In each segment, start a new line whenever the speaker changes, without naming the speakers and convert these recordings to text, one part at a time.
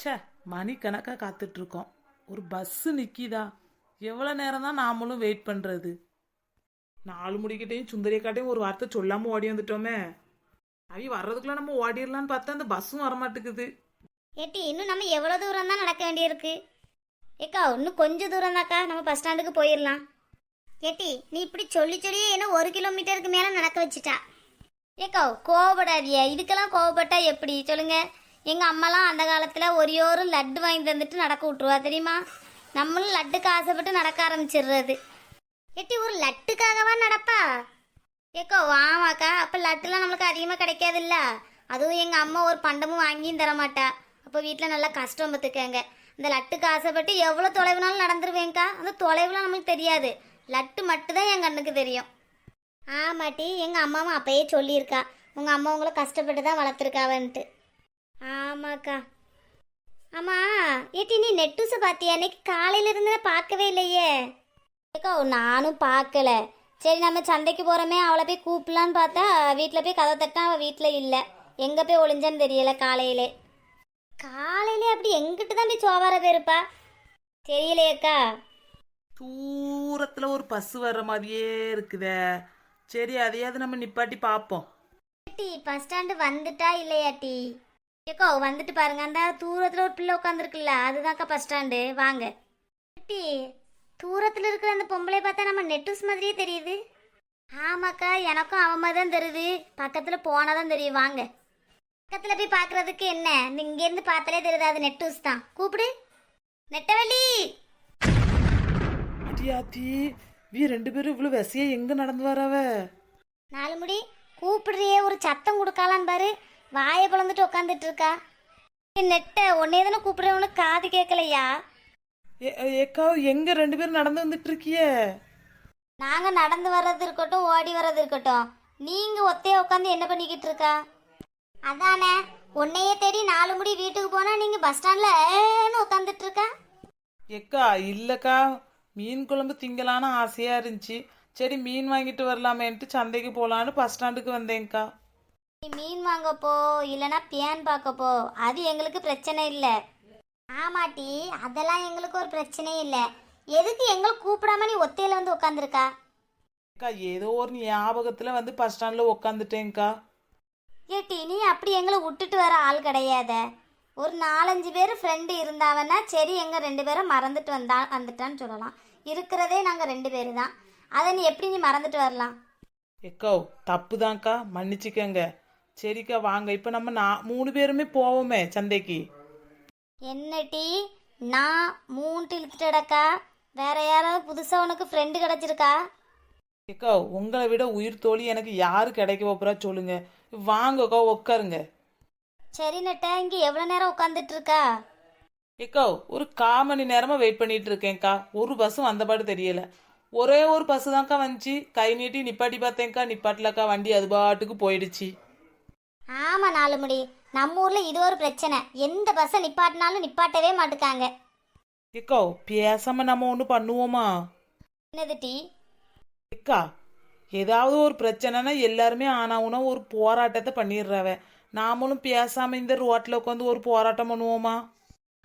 ச்சே, மணிக்கணக்காக காத்துட்டு இருக்கோம். ஒரு பஸ்ஸு நிக்கிதா? எவ்வளோ நேரம் தான் நாமளும் வெயிட் பண்றது? 4 முடிக்கிட்டையும் சுந்தரியக்காட்டையும் ஒரு வார்த்தை சொல்லாம ஓடி வந்துட்டோமே. அவி வர்றதுக்குள்ள நம்ம ஓடிடலான்னு பார்த்தா அந்த பஸ்ஸும் வரமாட்டேங்குது.
ஏட்டி இன்னும் நம்ம எவ்வளோ தூரம் தான் நடக்க வேண்டியிருக்கு? ஏக்கா இன்னும் கொஞ்சம் தூரம் தாக்கா, நம்ம பஸ் ஸ்டாண்டுக்கு போயிடலாம். ஏட்டி நீ இப்படி சொல்லி சொல்லியே என்ன 1 கிலோமீட்டருக்கு மேலே நடக்க வச்சுட்டா. ஏக்கா கோவப்படாதிய, இதுக்கெல்லாம் கோவப்பட்டா எப்படி சொல்லுங்க? எங்கள் அம்மாலாம் அந்த காலத்தில் ஒரு லட்டு வாங்கி தந்துட்டு நடக்க விட்ருவா தெரியுமா? நம்மளும் லட்டுக்கு ஆசைப்பட்டு நடக்க ஆரம்பிச்சிடுறது. ஏட்டி ஒரு லட்டுக்காகவா நடப்பா? ஏக்கோ வாமாக்கா, அப்போ லட்டுலாம் நம்மளுக்கு அதிகமாக கிடைக்காதுல்ல. அதுவும் எங்கள் அம்மா ஒரு பண்டமும் வாங்கியும் தரமாட்டா. அப்போ வீட்டில் நல்லா கஷ்டம் பார்த்துக்கங்க. இந்த லட்டுக்கு ஆசைப்பட்டு எவ்வளோ தொலைவுனாலும் நடந்துருவேங்க்கா. அந்த தொலைவுலாம் நம்மளுக்கு தெரியாது, லட்டு மட்டும்தான் என் கண்ணுக்கு தெரியும். ஆமாட்டி, எங்கள் அம்மாவும் அப்பயே சொல்லியிருக்கா, உங்கள் அம்மா உங்களை கஷ்டப்பட்டு தான் வளர்த்துருக்காவன்ட்டு. ஆமாக்கா. ஆமாம் ஏட்டி நீ நெட்டூஸை பார்த்தியா? அன்னைக்கு காலையில இருந்து பார்க்கவே இல்லையே. ஏக்கா நானும் பார்க்கல. சரி நம்ம சந்தைக்கு போகிறோமே, அவளை போய் கூப்பிடலான்னு பார்த்தா வீட்டில் போய் கதை தட்டா அவள் வீட்டில் இல்லை. எங்கே போய் ஒளிஞ்சான்னு தெரியல. காலையிலே அப்படி எங்கிட்ட தான் போய் சோவார போயிருப்பா தெரியலையேக்கா.
தூரத்துல ஒரு பஸ் வர்ற மாதிரியே இருக்குதே. சரி, அதையாவது நம்ம நிப்பாட்டி பார்ப்போம்.
டி பஸ் ஸ்டாண்டு வந்துட்டா இல்லையாட்டி? ஏக்கோ வந்துட்டு பாருங்க, அந்த தூரத்தில் ஒரு பிள்ளை உட்காந்துருக்குல்ல, அதுதான்க்கா பஸ் ஸ்டாண்டு. வாங்க டி. தூரத்தில் இருக்கிற அந்த பொம்பளை பார்த்தா நம்ம நெட்டூஸ் மாதிரியே தெரியுது. ஆமாக்கா, எனக்கும் அவன் மாதிரி தான் தெரியுது. பக்கத்தில் போனால் தான் தெரியும். வாங்க பக்கத்தில் போய் பார்க்குறதுக்கு என்ன, இங்கேருந்து பார்த்தாலே தெரியுது அது நெட்டூஸ் தான். கூப்பிடு நெட்டவள்ளி.
அடியாத்தி, வீ 2 பேரும் இவ்வளவு விசையா எங்க நடந்து வரவ?
4 முடி கூப்பிடுறியே, ஒரு சத்தம் கொடுக்கலான்னு பாரு. வாயை பிளந்துட்டு உட்காந்துட்டு இருக்கா. நெட்ட உன்னே தானே கூப்பிடுறேன், உனக்கு காது கேட்கலையா?
ஏக்கா, எங்க 2 பேரும் நடந்து வந்துட்டு இருக்கியே?
நாங்க நடந்து வர்றது இருக்கட்டும், ஓடி வர்றது இருக்கட்டும், நீங்க ஒத்தைய உட்காந்து என்ன பண்ணிக்கிட்டு இருக்கா? அதானே, உன்னையே தேடி 4 முடி வீட்டுக்கு போனா நீங்க பஸ் ஸ்டாண்ட்ல உட்காந்துட்டு இருக்கா.
ஏக்கா இல்லக்கா, மீன் குழம்பு திங்கலான்னு ஆசையா இருந்துச்சு. சரி மீன் வாங்கிட்டு வரலாமேன்ட்டு சந்தைக்கு போலான்னு பஸ் ஸ்டாண்டுக்கு வந்தேங்க்கா.
நீ மீன் வாங்க போ, இல்லைன்னா பேன் பார்க்க போ, அது எங்களுக்கு பிரச்சனை இல்லை. ஆமாட்டி, அதெல்லாம் எங்களுக்கு ஒரு பிரச்சனையும் இல்லை. எதுக்கு எங்களை கூப்பிடாம நீ ஒத்தையில வந்து உட்காந்துருக்கா?
அக்கா ஏதோ ஒரு ஞாபகத்துல வந்து பஸ் ஸ்டாண்ட்ல உட்காந்துட்டேங்க்கா.
ஏட்டி நீ அப்படி எங்களை விட்டுட்டு வர ஆள் கிடையாத. ஒரு 4-5 பேர் ஃப்ரெண்டு இருந்தாவன்னா சரி, எங்கள் 2 பேரை மறந்துட்டு வந்துட்டான்னு சொல்லலாம். இருக்கிறதே நாங்கள் 2 பேர் தான், அதை நீ எப்படி நீ மறந்துட்டு வரலாம்?
ஏக்கா தப்புதான்க்கா, மன்னிச்சுக்கங்க. சரிக்கா வாங்க, இப்போ நம்ம 3 பேருமே போவோமே சந்தைக்கு.
என்னட்டி நான் 3 இழுத்துட்டடக்கா? வேற யாராவது புதுசாக உனக்கு ஃப்ரெண்டு கிடச்சிருக்கா?
ஏக்கா உங்களை விட உயிர் தோழி எனக்கு யாரு கிடைக்க போறா சொல்லுங்க. வாங்கக்கா உட்காருங்க.
சரி நட்ட, இங்கே எவ்வளோ நேரம் உட்காந்துட்டு இருக்கா?
ஏக்கா ஒரு 1/4 மணி நேரமா வெயிட் பண்ணிட்டு இருக்கேன்க்கா. ஒரு பஸ்ஸும் வந்தபாடு தெரியல. ஒரே ஒரு பஸ் தான்க்கா வந்துச்சு. கை நீட்டி நிப்பாட்டி பார்த்தேன்க்கா, நிப்பாட்டலக்கா. வண்டி அது பாட்டுக்கு போயிடுச்சு.
ஆமாம் 4 முடி, நம்ம ஊரில் இது ஒரு பிரச்சனை. எந்த பஸ்ஸை நிப்பாட்டினாலும் நிப்பாட்டவே மாட்டுக்காங்க.
ஏக்கா பேசாம நம்ம ஒன்று பண்ணுவோமா?
என்னது டீ?
ஏக்கா ஏதாவது ஒரு பிரச்சனைனா எல்லாருமே ஆனாவுனா ஒரு போராட்டத்தை பண்ணிடுறாவ. நாமளும் பேசாம இந்த ரோட்டில் உட்காந்து ஒரு போராட்டம் பண்ணுவோமா?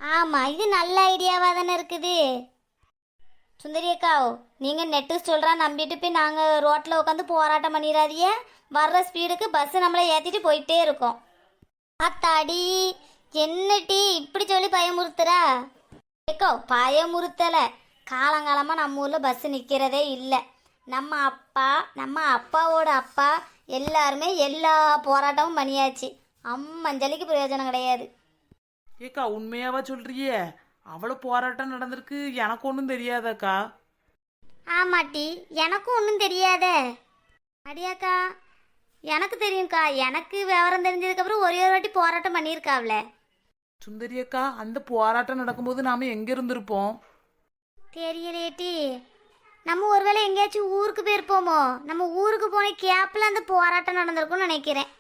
ஆமாம், இது நல்ல ஐடியாவாக தானே இருக்குது. சுந்தரியக்கா, நீங்கள் நெட்டு சொல்கிறா நம்பிட்டு போய் நாங்கள் ரோட்டில் உட்காந்து போராட்டம் பண்ணிடாதீங்க. வர்ற ஸ்பீடுக்கு பஸ்ஸு நம்மளை ஏற்றிட்டு போயிட்டே இருக்கோம். அத்தாடி, என்ன டீ இப்படி சொல்லி பயமுறுத்துறா? ஏக்கோ பயமுறுத்தலை, காலங்காலமாக நம்ம ஊரில் பஸ்ஸு நிற்கிறதே இல்லை. நம்ம அப்பா, நம்ம அப்பாவோட அப்பா எல்லாருமே எல்லா போராட்டமும் பண்ணியாச்சு. அம்மஞ்சலிக்கு பிரயோஜனம் கிடையாது.
ஏக்கா உண்மையாவா சொல்றியே? அவ்வளோ போராட்டம் நடந்திருக்கு, எனக்கு ஒன்றும் தெரியாதாக்கா.
ஆமாட்டி, எனக்கும் ஒன்றும் தெரியாதே. அடியாக்கா எனக்கு தெரியும்க்கா. எனக்கு விவரம் தெரிஞ்சதுக்கப்புறம் ஒரே ஒரு வாட்டி போராட்டம் பண்ணியிருக்காவ்ல.
சுந்தரி அக்கா, அந்த போராட்டம் நடக்கும்போது நாம எங்க இருந்திருப்போம்?
தெரியலேட்டி. நம்ம ஒருவேளை எங்கேயாச்சும் ஊருக்கு போயிருப்போமோ? நம்ம ஊருக்கு போன கேப்பில் அந்த போராட்டம் நடந்திருக்கும்னு நினைக்கிறேன்.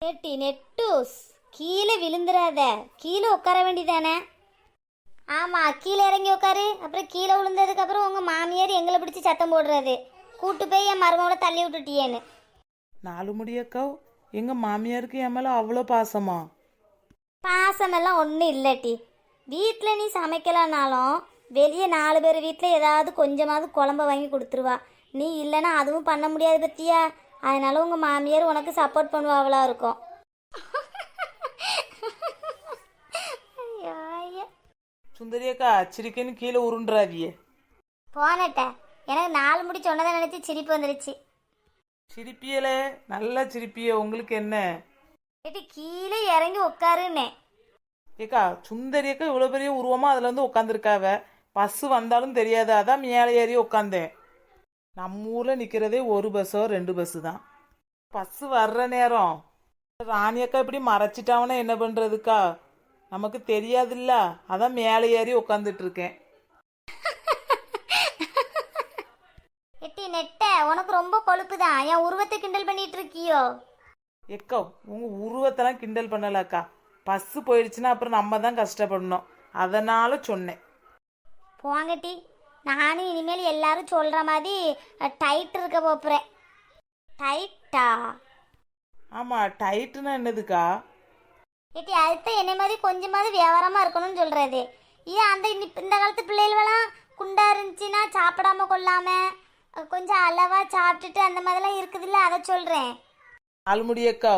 ஏட்டி நெட்டூஸ், கீழே விழுந்துடாத, கீழே உட்கார வேண்டியதானே? ஆமாம், கீழே இறங்கி உட்காரு. அப்புறம் கீழே விழுந்ததுக்கப்புறம் உங்கள் மாமியார் எங்களை பிடிச்சி சத்தம் போடுறது, கூட்டு போய் என் மருமகளை தள்ளி விட்டுட்டியேன்னு.
4 முடியக்கா, எங்க மாமியாருக்கு என் மேல அவ்வளோ பாசமா?
பாசமெல்லாம் ஒன்றும் இல்லட்டி. வீட்டில் நீ சமைக்கலனாலும் வெளியே 4 பேர் வீட்டில் ஏதாவது கொஞ்சமாவது குழம்ப வாங்கி கொடுத்துருவா. நீ இல்லைன்னா அதுவும் பண்ண முடியாது பத்தியா. அதனால உங்கள் மாமியார் உனக்கு சப்போர்ட் பண்ணுவாவளா இருக்கும். ஐயோ, ஐயோ.
சுந்தரி அக்கா சிரிக்கன்னு கீழே உருண்டுறாதியே.
போனட்ட எனக்கு 4 முடி சொன்னதை நினச்சி சிரிப்பு வந்துடுச்சு.
சிரிப்பியலே, நல்லா சிரிப்பிய. உங்களுக்கு என்ன
கேட்டு கீழே இறங்கி உட்காருன்னே.
ஏக்கா சுந்தரி அக்கா இவ்வளோ பெரிய உருவமா அதில் வந்து உட்காந்துருக்காவ. பஸ்ஸு வந்தாலும் தெரியாது, அதான் மேலே ஏறி உட்காந்தேன். நம்ம ஊரில் நிற்கிறதே ஒரு பஸ்ஸோ 2 பஸ்ஸு தான். பஸ்ஸு வர்ற நேரம் ராணி அக்கா இப்படி மறைச்சிட்டாவனா என்ன பண்ணுறதுக்கா? நமக்கு தெரியாதுல்ல, அதான் மேலே ஏறி உட்காந்துட்டு இருக்கேன்.
எட்டி நெட்ட உனக்கு ரொம்ப கொழுப்பு தான். என் உருவத்தை கிண்டல் பண்ணிட்டு இருக்கியோ?
எக்கா உங்கள் உருவத்தெல்லாம் கிண்டல் பண்ணலாக்கா. பஸ்ஸு போயிடுச்சுன்னா அப்புறம் நம்ம தான் கஷ்டப்படணும், அதனால சொன்னேன்.
போங்கட்டி, நானும் இனிமேல் எல்லாரும் சொல்கிற மாதிரி டைட் இருக்க போப்புறேன். டைட்டா?
ஆமாம், டைட்டுன்னா என்னதுக்கா?
ஏட்டி அதுதான் என்னை மாதிரி கொஞ்சமாவது வியாபாரமாக இருக்கணும்னு சொல்கிறது. ஏன் அந்த இந்த காலத்து பிள்ளைகளெல்லாம் குண்டா இருந்துச்சுன்னா சாப்பிடாம கொள்ளாம கொஞ்சம் அளவாக சாப்பிட்டுட்டு அந்த மாதிரிலாம் இருக்குதுல்ல, அதை சொல்கிறேன்.
ஆல்முடியக்கா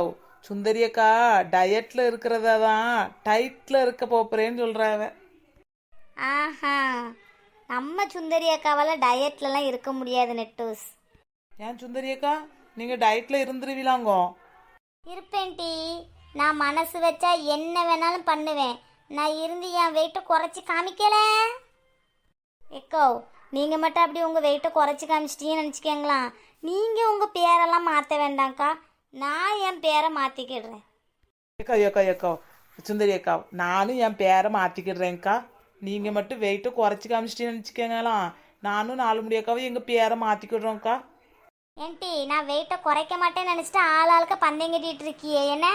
சுந்தரி அக்கா டயட்ல இருக்கிறதா தான் டைட்ல இருக்க போறேன்னு சொல்றாவ.
ஆஹா, நம்ம சுந்தரி அக்காவால் டயட்லலாம் இருக்க முடியாது நெட்டூஸ்.
ஏன் சுந்தரி அக்கா நீங்க டயட்ல இருந்துருவீலாங்கோ?
இருப்பேன் டி. நான் மனசு வச்சா என்ன வேணாலும் பண்ணுவேன். நான் இருந்து என் வெயிட்டை குறைச்சி காமிக்கல. எக்கோ நீங்கள் மட்டும் அப்படி உங்கள் வெயிட்டை குறைச்சி காமிச்சிட்டீங்கன்னு நினச்சிக்கங்களா, நீங்கள் உங்கள் பேரெல்லாம் மாற்ற வேண்டாம்க்கா. நான் என் பேரை மாற்றிக்கிடுறேன்.
ஏக்கா ஏக்கா ஏக்கா சுந்தரி அக்கா நானும் என் பேரை மாத்திக்கிடுறேன்க்கா. நீங்க மட்டும் வெயிட்டை குறைச்சி காமிச்சிட்டீங்கன்னு நினச்சிக்கங்களா, நானும் 4 முடியக்காவும் எங்க பேரை மாத்திக்கிடுறோம்க்கா.
ஏன்டி நான் வெயிட்டை குறைக்க மாட்டேன்னு நினச்சிட்டு ஆளுக்கு பந்தயம் கட்டிகிட்டு இருக்கியே என்ன?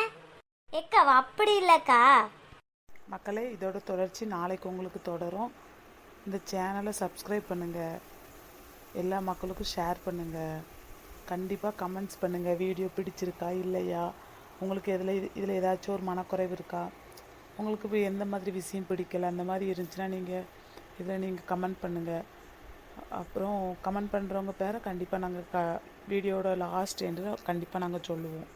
எக்கா அப்படி இல்லைக்கா.
மக்களே, இதோட தொடர்ச்சி நாளைக்கு உங்களுக்கு தொடரும். இந்த சேனலை சப்ஸ்கிரைப் பண்ணுங்கள், எல்லா மக்களுக்கும் ஷேர் பண்ணுங்கள், கண்டிப்பாக கமெண்ட்ஸ் பண்ணுங்கள். வீடியோ பிடிச்சிருக்கா இல்லையா, உங்களுக்கு இதில் ஏதாச்சும் ஒரு மனக்குறைவு இருக்கா, உங்களுக்கு இப்போ எந்த மாதிரி விஷயம் பிடிக்கல அந்த மாதிரி இருந்துச்சுன்னா நீங்கள் கமெண்ட் பண்ணுங்கள். அப்புறம் கமெண்ட் பண்ணுறவங்க பேரை கண்டிப்பாக நாங்கள் வீடியோட லாஸ்ட் எண்டில் கண்டிப்பாக நாங்கள் சொல்லுவோம்.